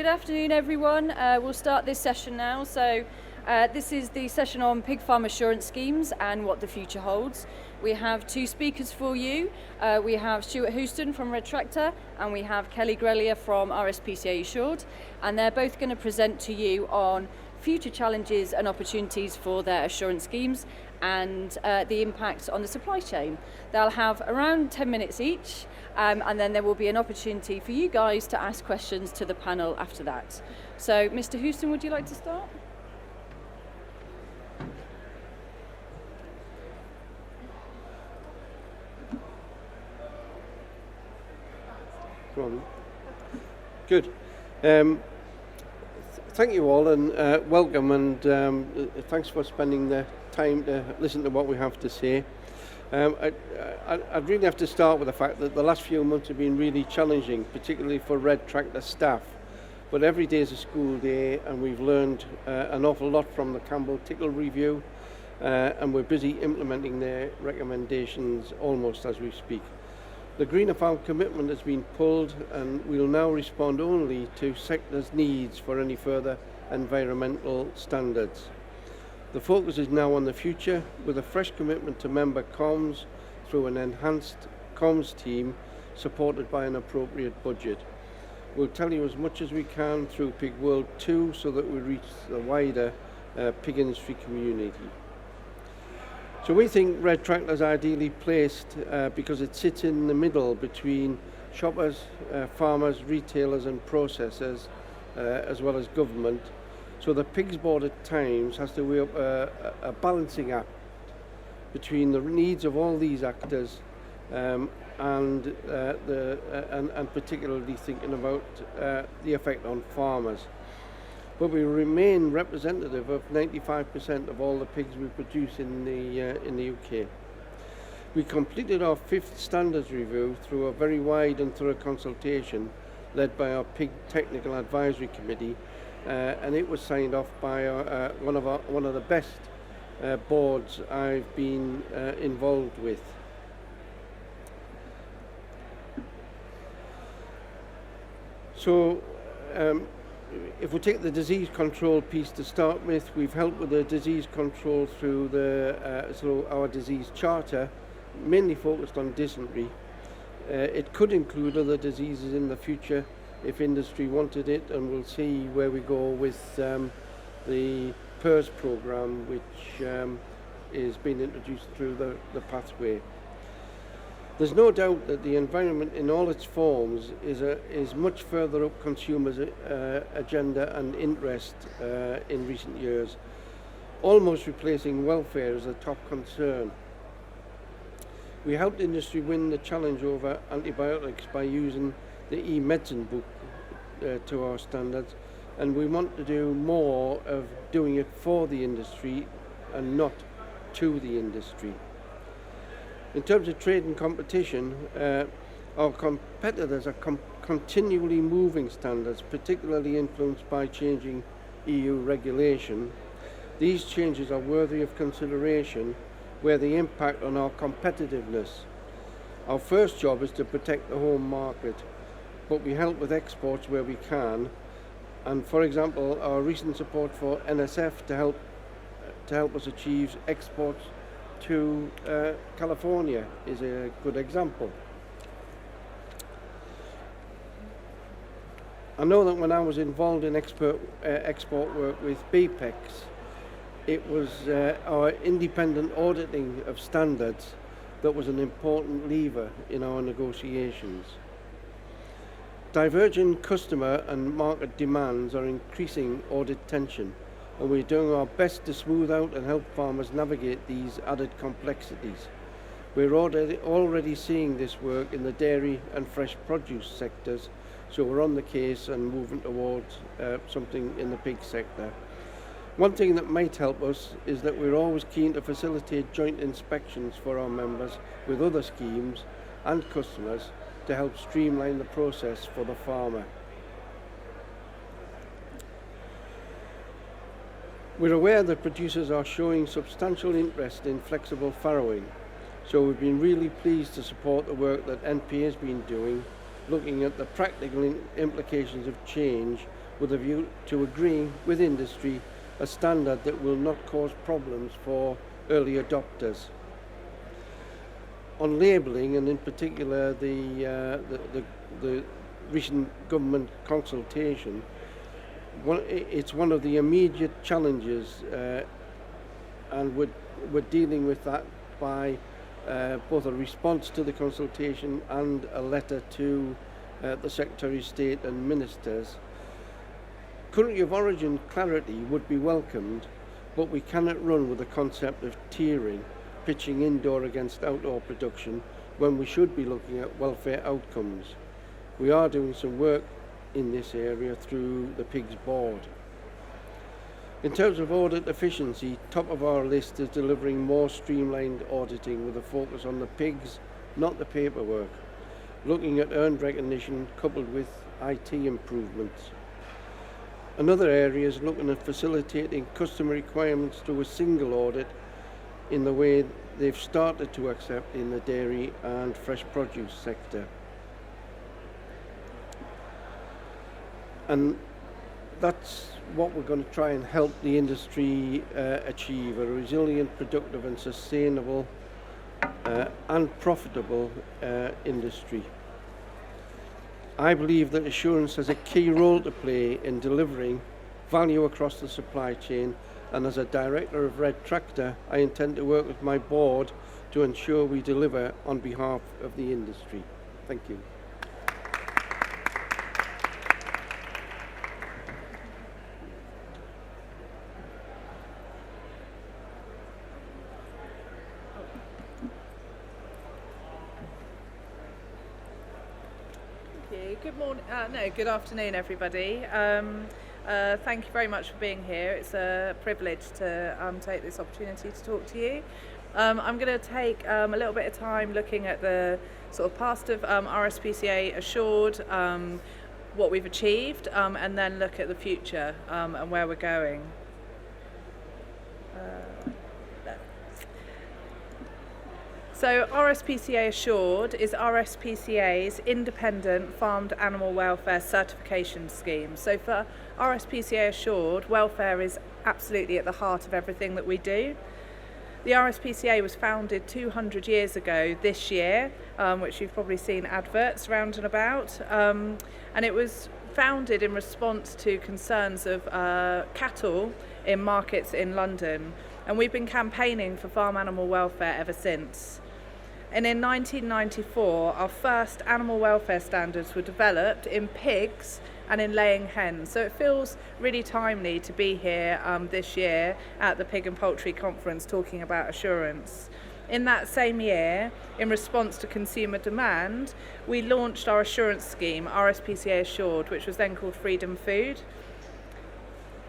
Good afternoon, everyone. We'll start this session now. So this is the session on pig farm assurance schemes and what the future holds. We have two speakers for you. We have Stuart Houston from Red Tractor and we have Kelly Grelier from RSPCA Assured, and they're both going to present to you on future challenges and opportunities for their assurance schemes and the impact on the supply chain. They'll have around 10 minutes each, and then there will be an opportunity for you guys to ask questions to the panel after that. So, Mr. Houston, would you like to start? Good. Thank you all, and welcome, and thanks for spending the time to listen to what we have to say. I'd really have to start with the fact that the last few months have been really challenging, particularly for Red Tractor staff. But every day is a school day, and we've learned an awful lot from the Campbell Tickle review, and we're busy implementing their recommendations almost as we speak. The Greener Farm commitment has been pulled, and we'll now respond only to sector's needs for any further environmental standards. The focus is now on the future, with a fresh commitment to member comms through an enhanced comms team supported by an appropriate budget. We'll tell you as much as we can through Pig World 2 so that we reach the wider pig industry community. So we think Red Tractor is ideally placed because it sits in the middle between shoppers, farmers, retailers and processors, as well as government. So the Pigs Board at times has to weigh up a balancing act between the needs of all these actors and particularly thinking about the effect on farmers. But we remain representative of 95% of all the pigs we produce in the UK. We completed our 5th standards review through a very wide and thorough consultation led by our Pig Technical Advisory Committee, and it was signed off by one of the best boards I've been involved with. So. If we take the disease control piece to start with, we've helped with the disease control through our disease charter, mainly focused on dysentery. It could include other diseases in the future if industry wanted it, and we'll see where we go with the PERS programme, which is being introduced through the pathway. There's no doubt that the environment in all its forms is much further up consumers' agenda and interest in recent years, almost replacing welfare as a top concern. We helped industry win the challenge over antibiotics by using the e-medicine book to our standards, and we want to do more of doing it for the industry and not to the industry. In terms of trade and competition, our competitors are continually moving standards, particularly influenced by changing EU regulation. These changes are worthy of consideration where they impact on our competitiveness. Our first job is to protect the home market, but we help with exports where we can. And for example, our recent support for NSF to help us achieve exports to California is a good example. I know that when I was involved in export work with BPPF, it was our independent auditing of standards that was an important lever in our negotiations. Divergent customer and market demands are increasing audit tension, and we're doing our best to smooth out and help farmers navigate these added complexities. We're already seeing this work in the dairy and fresh produce sectors, so we're on the case and moving towards something in the pig sector. One thing that might help us is that we're always keen to facilitate joint inspections for our members with other schemes and customers to help streamline the process for the farmer. We're aware that producers are showing substantial interest in flexible farrowing, so we've been really pleased to support the work that NP has been doing looking at the practical implications of change with a view to agreeing with industry a standard that will not cause problems for early adopters. On labelling, and in particular the recent government consultation, it's one of the immediate challenges, and we're dealing with that by both a response to the consultation and a letter to the Secretary of State and Ministers. Country of origin clarity would be welcomed, but we cannot run with the concept of tiering, pitching indoor against outdoor production, when we should be looking at welfare outcomes. We are doing some work in this area through the Pigs Board. In terms of audit efficiency, top of our list is delivering more streamlined auditing with a focus on the pigs, not the paperwork, looking at earned recognition coupled with IT improvements. Another area is looking at facilitating customer requirements through a single audit in the way they've started to accept in the dairy and fresh produce sector. And that's what we're going to try and help the industry achieve, a resilient, productive and sustainable and profitable industry. I believe that assurance has a key role to play in delivering value across the supply chain, and as a director of Red Tractor, I intend to work with my board to ensure we deliver on behalf of the industry. Thank you. Good morning. Good afternoon, everybody. Thank you very much for being here. It's a privilege to take this opportunity to talk to you. I'm going to take a little bit of time looking at the sort of past of RSPCA Assured, what we've achieved, and then look at the future and where we're going. So RSPCA Assured is RSPCA's independent farmed animal welfare certification scheme. So for RSPCA Assured, welfare is absolutely at the heart of everything that we do. The RSPCA was founded 200 years ago this year, which you've probably seen adverts round and about, and it was founded in response to concerns of cattle in markets in London, and we've been campaigning for farm animal welfare ever since. And in 1994, our first animal welfare standards were developed in pigs and in laying hens. So it feels really timely to be here this year at the Pig and Poultry Conference talking about assurance. In that same year, in response to consumer demand, we launched our assurance scheme, RSPCA Assured, which was then called Freedom Food.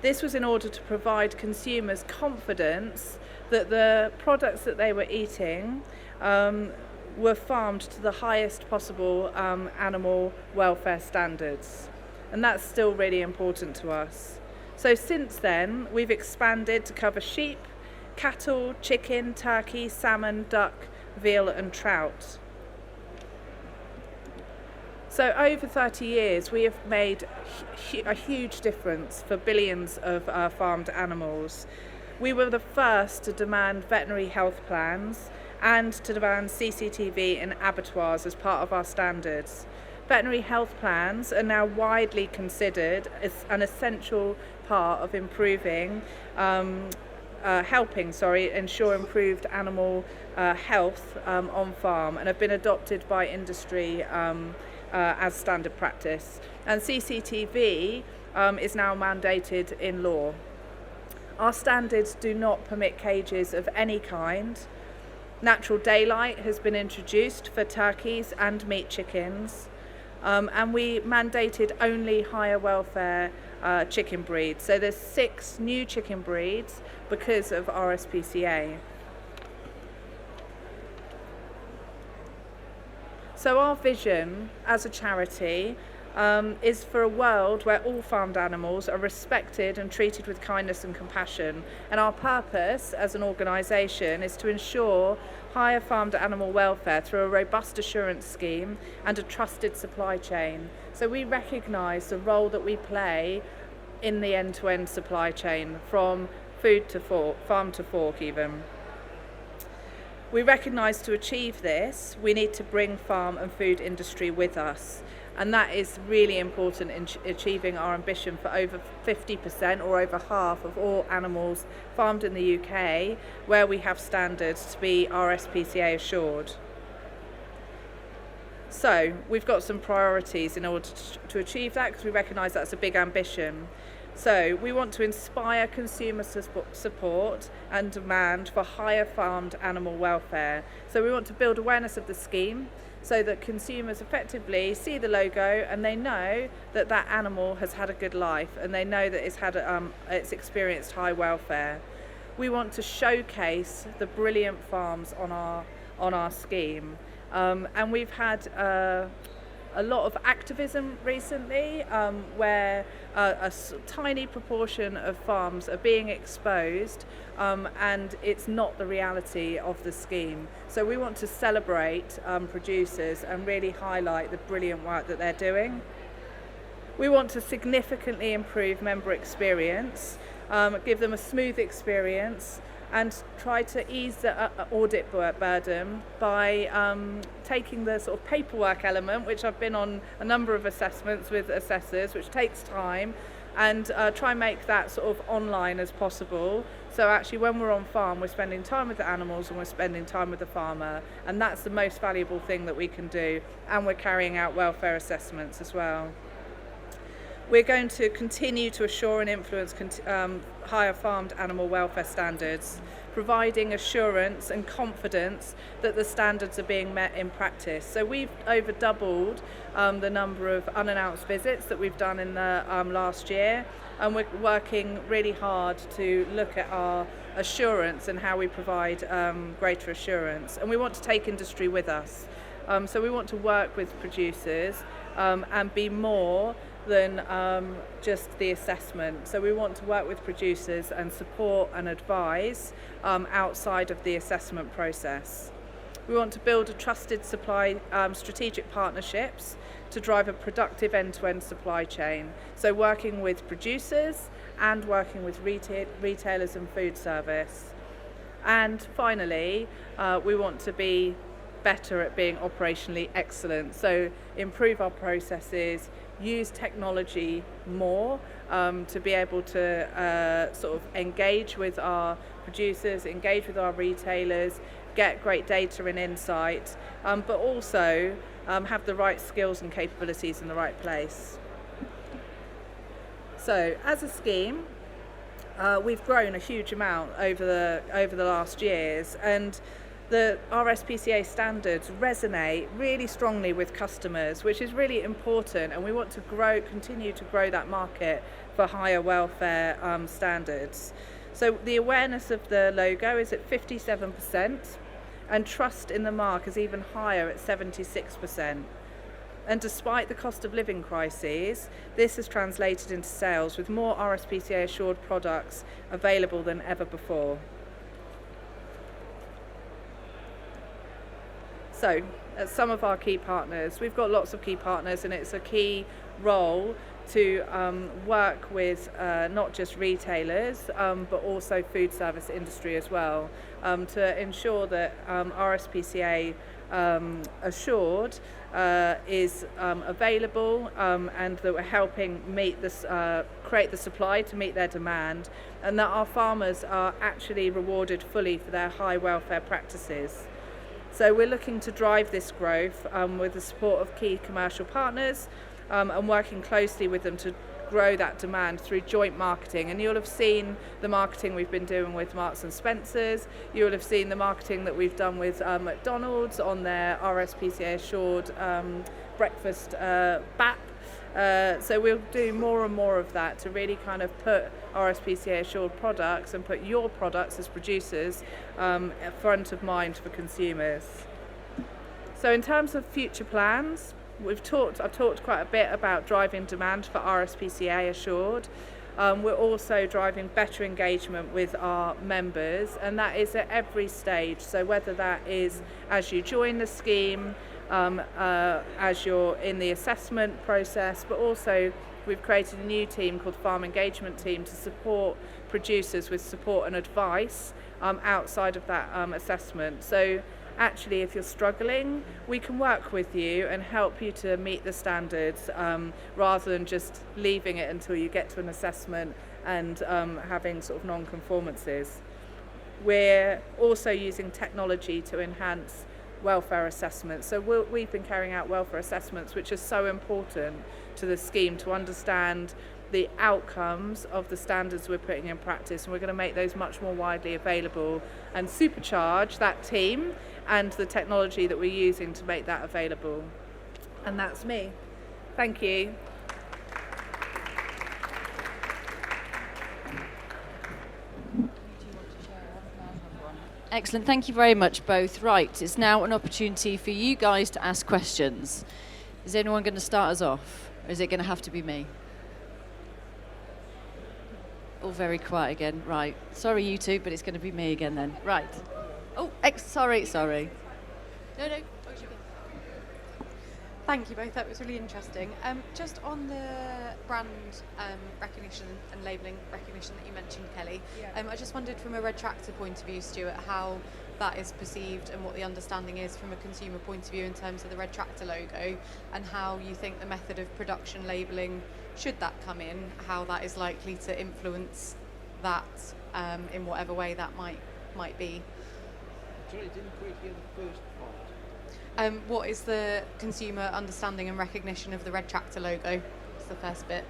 This was in order to provide consumers confidence that the products that they were eating were farmed to the highest possible animal welfare standards. And that's still really important to us. So since then, we've expanded to cover sheep, cattle, chicken, turkey, salmon, duck, veal and trout. So over 30 years, we have made a huge difference for billions of farmed animals. We were the first to demand veterinary health plans and to demand CCTV in abattoirs as part of our standards. Veterinary health plans are now widely considered as an essential part of helping ensure improved animal health on farm, and have been adopted by industry as standard practice. And CCTV is now mandated in law. Our standards do not permit cages of any kind. Natural daylight has been introduced for turkeys and meat chickens, and we mandated only higher welfare chicken breeds. So there's 6 new chicken breeds because of RSPCA. So our vision as a charity is for a world where all farmed animals are respected and treated with kindness and compassion. And our purpose as an organisation is to ensure higher farmed animal welfare through a robust assurance scheme and a trusted supply chain. So we recognise the role that we play in the end-to-end supply chain, from food to fork, farm to fork even. We recognise to achieve this, we need to bring farm and food industry with us. And that is really important in achieving our ambition for over 50% or over half of all animals farmed in the UK, where we have standards to be RSPCA assured. So we've got some priorities in order to achieve that, because we recognise that's a big ambition. So we want to inspire consumer support and demand for higher farmed animal welfare. So we want to build awareness of the scheme so that consumers effectively see the logo and they know that that animal has had a good life, and they know that it's experienced high welfare. We want to showcase the brilliant farms on our scheme, and we've had a lot of activism recently, where a tiny proportion of farms are being exposed, and it's not the reality of the scheme. So we want to celebrate producers and really highlight the brilliant work that they're doing. We want to significantly improve member experience, give them a smooth experience, and try to ease the audit burden by taking the sort of paperwork element, which I've been on a number of assessments with assessors, which takes time, and try and make that sort of online as possible. So actually when we're on farm, we're spending time with the animals and we're spending time with the farmer, and that's the most valuable thing that we can do, and we're carrying out welfare assessments as well. We're going to continue to assure and influence higher farmed animal welfare standards, providing assurance and confidence that the standards are being met in practice. So we've over doubled the number of unannounced visits that we've done in the last year, and we're working really hard to look at our assurance and how we provide greater assurance. And we want to take industry with us. So we want to work with producers and be more than just the assessment. So we want to work with producers and support and advise outside of the assessment process. We want to build a trusted supply strategic partnerships to drive a productive end-to-end supply chain. So working with producers and working with retailers and food service. And finally, we want to be better at being operationally excellent. So improve our processes, use technology more to be able to sort of engage with our producers, engage with our retailers, get great data and insight, but also have the right skills and capabilities in the right place. So as a scheme, we've grown a huge amount over the last years, and the RSPCA standards resonate really strongly with customers, which is really important, and we want to continue to grow that market for higher welfare standards. So the awareness of the logo is at 57%, and trust in the mark is even higher at 76%. And despite the cost of living crises, this has translated into sales, with more RSPCA assured products available than ever before. So, some of our key partners, we've got lots of key partners, and it's a key role to work with not just retailers, but also food service industry as well, to ensure that RSPCA assured is available, and that we're helping meet this, create the supply to meet their demand, and that our farmers are actually rewarded fully for their high welfare practices. So we're looking to drive this growth with the support of key commercial partners, and working closely with them to grow that demand through joint marketing. And you'll have seen the marketing we've been doing with Marks and Spencer's. You'll have seen the marketing that we've done with McDonald's on their RSPCA assured breakfast BAP. So we'll do more and more of that to really kind of put RSPCA assured products and put your products as producers front of mind for consumers. So in terms of future plans, I've talked quite a bit about driving demand for RSPCA assured. We're also driving better engagement with our members, and that is at every stage. So whether that is as you join the scheme, as you're in the assessment process, but also we've created a new team called Farm Engagement Team to support producers with support and advice outside of that assessment. So actually, if you're struggling, we can work with you and help you to meet the standards rather than just leaving it until you get to an assessment and having sort of non-conformances. We're also using technology to enhance welfare assessments. So we've been carrying out welfare assessments, which are so important to the scheme to understand the outcomes of the standards we're putting in practice, and we're going to make those much more widely available and supercharge that team and the technology that we're using to make that available. And that's me. Thank you. Excellent, thank you very much both. Right, it's now an opportunity for you guys to ask questions. Is anyone going to start us off, or is it going to have to be me? All very quiet again. Right. Sorry, you two, but it's going to be me again then. Right. Oh, sorry. No. Thank you both. That was really interesting. Just on the brand recognition and labelling recognition that you mentioned, Kelly, I just wondered from a Red Tractor point of view, Stuart, how that is perceived and what the understanding is from a consumer point of view in terms of the Red Tractor logo, and how you think the method of production labelling, should that come in, how that is likely to influence that in whatever way that might be. Sorry, I didn't quite hear the first part. What is the consumer understanding and recognition of the Red Tractor logo? That's the first bit.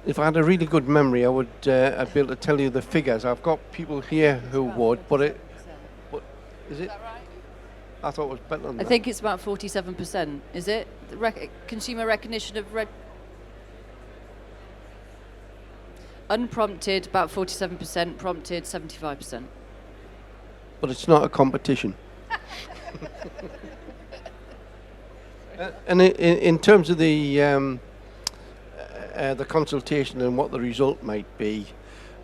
If I had a really good memory, I'd be able to tell you the figures. I've got people here who would, but is it? Is that right? I thought it was better than that. I think it's about 47%. Is it? The consumer recognition of red. Unprompted, about 47%. Prompted, 75%. But it's not a competition. And in terms of the consultation and what the result might be,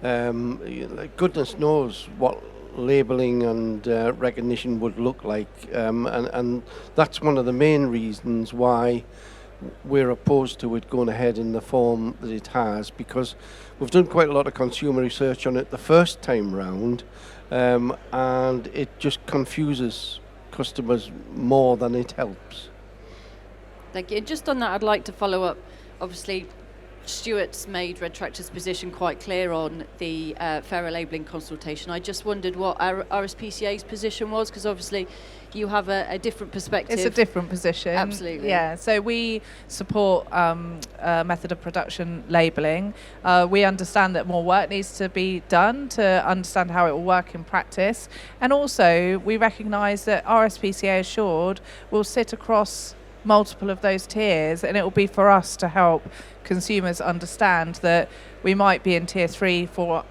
goodness knows what labelling and recognition would look like, and that's one of the main reasons why we're opposed to it going ahead in the form that it has, because we've done quite a lot of consumer research on it the first time round, and it just confuses customers more than it helps. Thank you. And just on that, I'd like to follow up. Obviously, Stuart's made Red Tractor's position quite clear on the fairer labelling consultation. I just wondered what RSPCA's position was, because obviously you have a different perspective. It's a different position. Absolutely. Yeah, so we support method of production labelling. We understand that more work needs to be done to understand how it will work in practice. And also, we recognise that RSPCA Assured will sit across multiple of those tiers, and it will be for us to help consumers understand that we might be in tier 3 for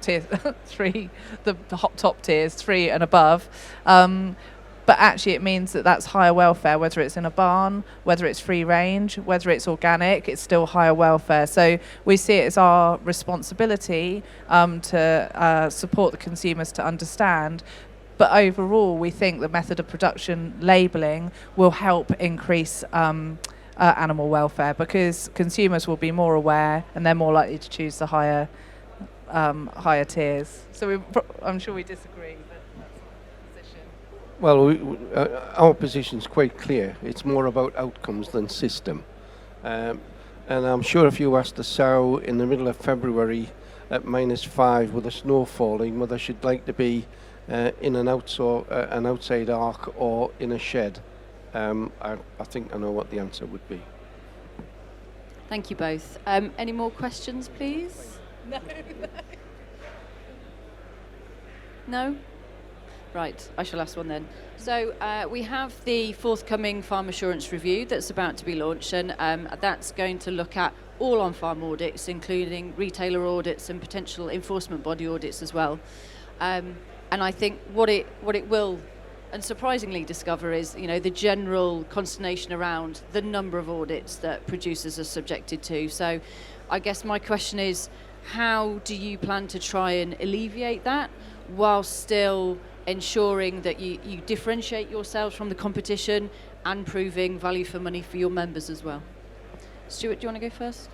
tier 3, the top tiers 3 and above, but actually it means that that's higher welfare, whether it's in a barn, whether it's free range, whether it's organic, it's still higher welfare. So we see it as our responsibility to support the consumers to understand. But overall, we think the method of production labelling will help increase animal welfare, because consumers will be more aware and they're more likely to choose the higher tiers. So I'm sure we disagree, but that's our position. Well, our position's quite clear. It's more about outcomes than system. And I'm sure if you asked a sow in the middle of February at -5 with the snow falling whether she'd like to be in an outside ark or in a shed, I think I know what the answer would be. Thank you both. Any more questions, please? No? Right, I shall ask one then. So we have the forthcoming Farm Assurance Review that's about to be launched, and that's going to look at all on-farm audits, including retailer audits and potential enforcement body audits as well. And I think what it will, and surprisingly discover, is the general consternation around the number of audits that producers are subjected to. So I guess my question is, how do you plan to try and alleviate that while still ensuring that you differentiate yourselves from the competition and proving value for money for your members as well? Stuart, do you want to go first?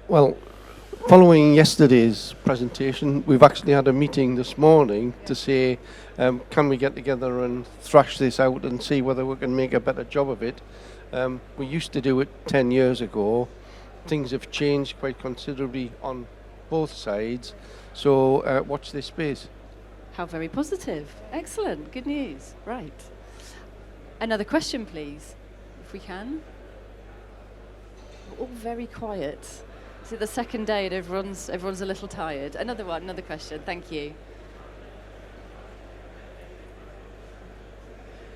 Well, following yesterday's presentation, we've actually had a meeting this morning to say, can we get together and thrash this out and see whether we can make a better job of it. We used to do it 10 years ago. Things have changed quite considerably on both sides, so watch this space. How very positive. Excellent. Good news. Right. Another question, please, if we can. We're all very quiet. Is it the second day and everyone's a little tired? Another question. Thank you.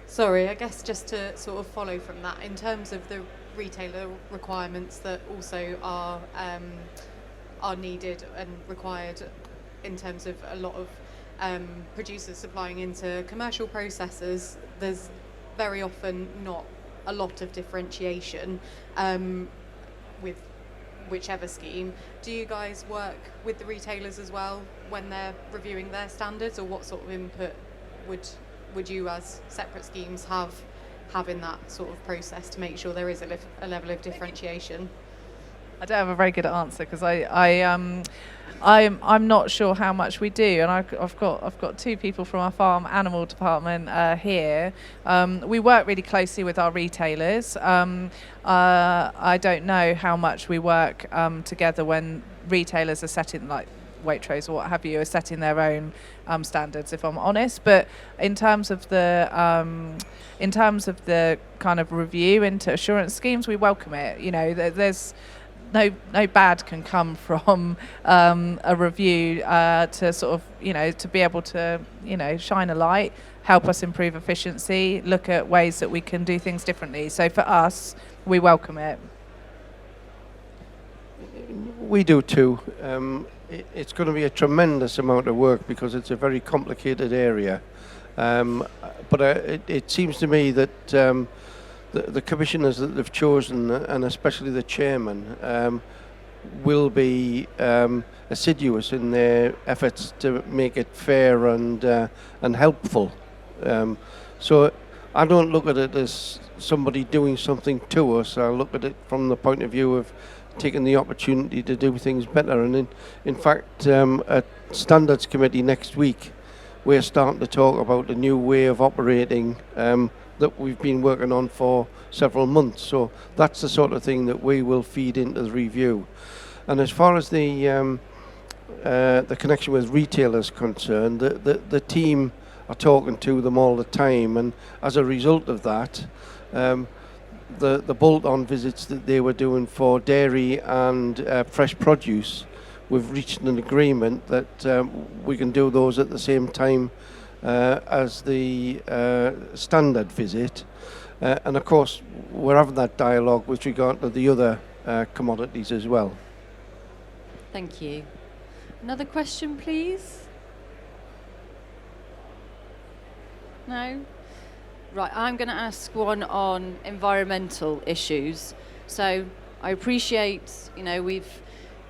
Sorry, I guess just to sort of follow from that, in terms of the retailer requirements that also are needed and required in terms of a lot of producers supplying into commercial processors, there's very often not a lot of differentiation with whichever scheme. Do you guys work with the retailers as well when they're reviewing their standards, or what sort of input would you as separate schemes have in that sort of process to make sure there is a level of differentiation? I don't have a very good answer because I'm not sure how much we do, and I've got two people from our farm animal department here. We work really closely with our retailers. I don't know how much we work together when retailers are setting, like Waitrose or what have you, are setting their own standards, if I'm honest. But in terms of the kind of review into assurance schemes, we welcome it. You know, there's no bad can come from a review to sort of, you know, to be able to, you know, shine a light, help us improve efficiency, look at ways that we can do things differently. So for us, we welcome it. We do too. It's going to be a tremendous amount of work because it's a very complicated area. But it seems to me that the commissioners that they've chosen, and especially the chairman, will be assiduous in their efforts to make it fair and helpful. So I don't look at it as somebody doing something to us. I look at it from the point of view of taking the opportunity to do things better. And in fact, at Standards Committee next week, we're starting to talk about a new way of operating that we've been working on for several months. So that's the sort of thing that we will feed into the review. And as far as the connection with retailers concerned, the team are talking to them all the time, and as a result of that, the bolt-on visits that they were doing for dairy and fresh produce, we've reached an agreement that we can do those at the same time as the standard visit. And of course, we're having that dialogue with regard to the other commodities as well. Thank you. Another question, please? No? Right, I'm going to ask one on environmental issues. So I appreciate, you know,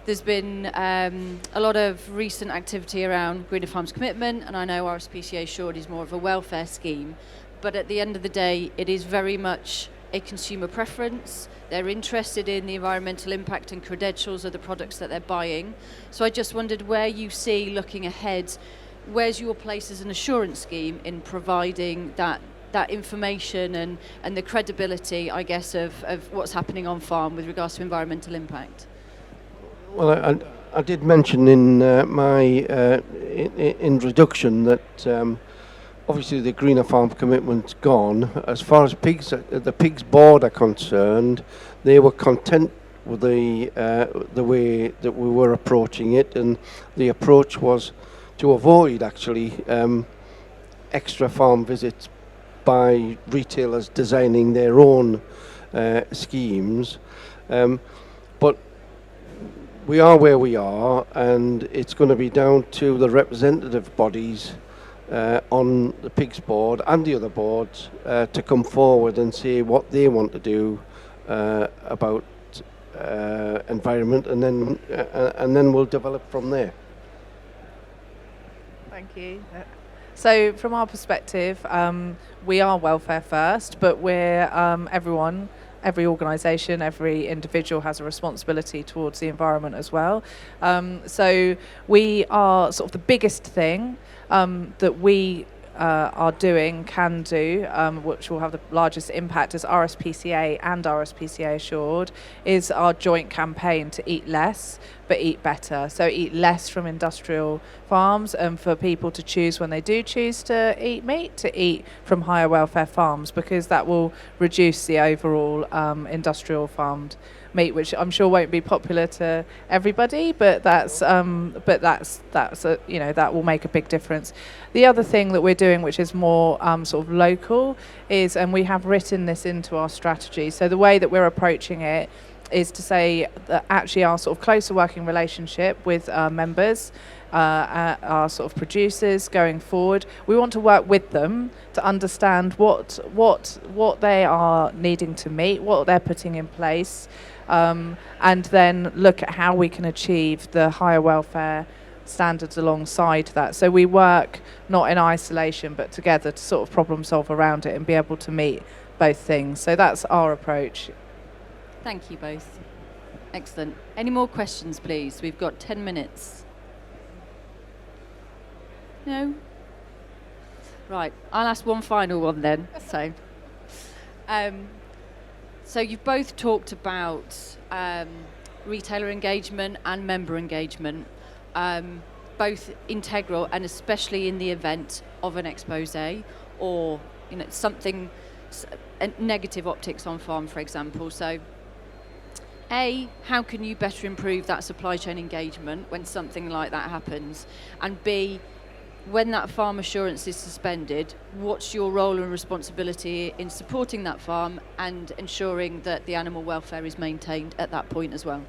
there's been a lot of recent activity around Greener Farms commitment, and I know RSPCA Assured is more of a welfare scheme, but at the end of the day, it is very much a consumer preference. They're interested in the environmental impact and credentials of the products that they're buying. So I just wondered where you see, looking ahead, where's your place as an assurance scheme in providing that information and the credibility, I guess, of what's happening on farm with regards to environmental impact? Well, I did mention in my introduction that obviously the Greener Farm commitment's gone. As far as the pigs board are concerned, they were content with the way that we were approaching it, and the approach was to avoid actually extra farm visits by retailers designing their own schemes. But we are where we are, and it's going to be down to the representative bodies on the pigs board and the other boards to come forward and say what they want to do about environment, and then we'll develop from there. Thank you. So from our perspective, we are welfare first, but we're everyone, every organisation, every individual has a responsibility towards the environment as well. So we are sort of the biggest thing that we can do, which will have the largest impact as RSPCA and RSPCA Assured, is our joint campaign to eat less but eat better. So eat less from industrial farms, and for people to choose, when they do choose to eat meat, to eat from higher welfare farms, because that will reduce the overall industrial farmed meat, which I'm sure won't be popular to everybody, but that will make a big difference. The other thing that we're doing, which is more sort of local, is, and we have written this into our strategy, so the way that we're approaching it is to say that actually our sort of closer working relationship with our members, our sort of producers going forward, we want to work with them to understand what they are needing to meet, what they're putting in place, and then look at how we can achieve the higher welfare standards alongside that. So we work not in isolation but together to sort of problem solve around it and be able to meet both things. So that's our approach. Thank you both. Excellent. Any more questions, please? We've got 10 minutes. No? Right, I'll ask one final one then. So you've both talked about retailer engagement and member engagement, both integral and especially in the event of an expose or something, negative optics on farm, for example. So A, how can you better improve that supply chain engagement when something like that happens? And B, when that farm assurance is suspended, what's your role and responsibility in supporting that farm and ensuring that the animal welfare is maintained at that point as well?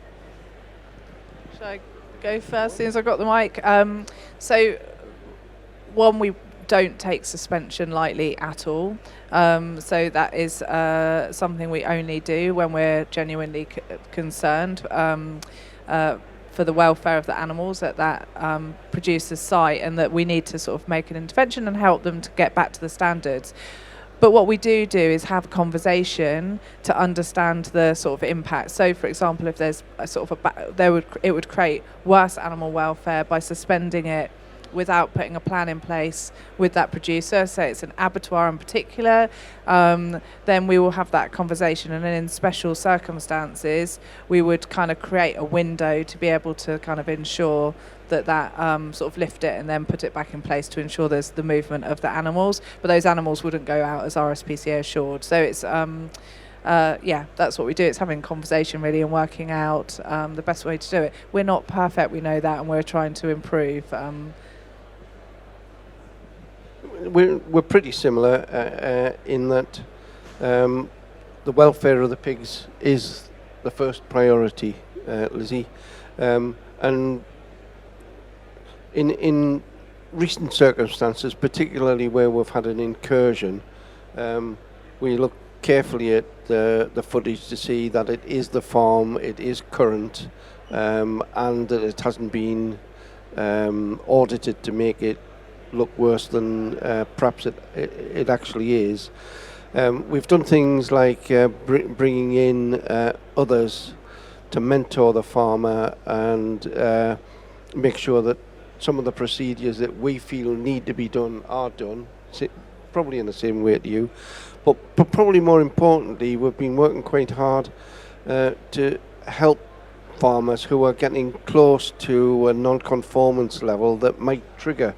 Shall I go first, since I got the mic? So, one, we don't take suspension lightly at all. So that is something we only do when we're genuinely concerned for the welfare of the animals at that producer's site, and that we need to sort of make an intervention and help them to get back to the standards. But what we do is have a conversation to understand the sort of impact. So, for example, if there's a sort of it would create worse animal welfare by suspending it without putting a plan in place with that producer, say it's an abattoir in particular, then we will have that conversation, and then in special circumstances we would kind of create a window to be able to kind of ensure that sort of lift it and then put it back in place to ensure there's the movement of the animals, but those animals wouldn't go out as RSPCA assured. So it's that's what we do. It's having conversation really and working out the best way to do it. We're not perfect, we know that, and we're trying to improve. We're pretty similar in that the welfare of the pigs is the first priority, Lizzie, and in recent circumstances, particularly where we've had an incursion, we look carefully at the footage to see that it is the farm, it is current, and that it hasn't been audited to make it look worse than perhaps it actually is. We've done things like bringing in others to mentor the farmer and make sure that some of the procedures that we feel need to be done are done, probably in the same way to you. But probably more importantly, we've been working quite hard to help farmers who are getting close to a non-conformance level that might trigger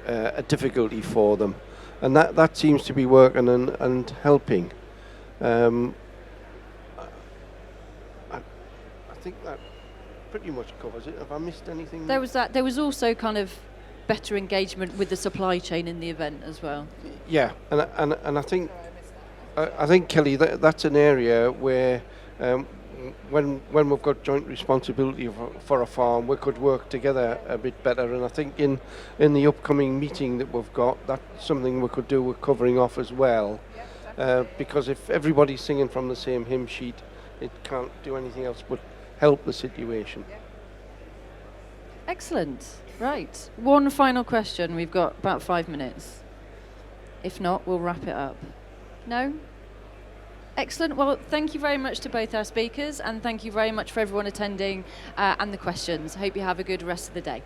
a difficulty for them, and that seems to be working and helping. I think that pretty much covers it. Have I missed anything? There was that. There was also kind of better engagement with the supply chain in the event as well. Yeah, and I think Kelly, that's an area where when we've got joint responsibility for a farm, we could work together a bit better. And I think in the upcoming meeting that we've got, that's something we could do with covering off as well. because if everybody's singing from the same hymn sheet, it can't do anything else but help the situation. Excellent. Right. One final question. We've got about 5 minutes. If not, we'll wrap it up. No? Excellent. Well, thank you very much to both our speakers, and thank you very much for everyone attending and the questions. I hope you have a good rest of the day.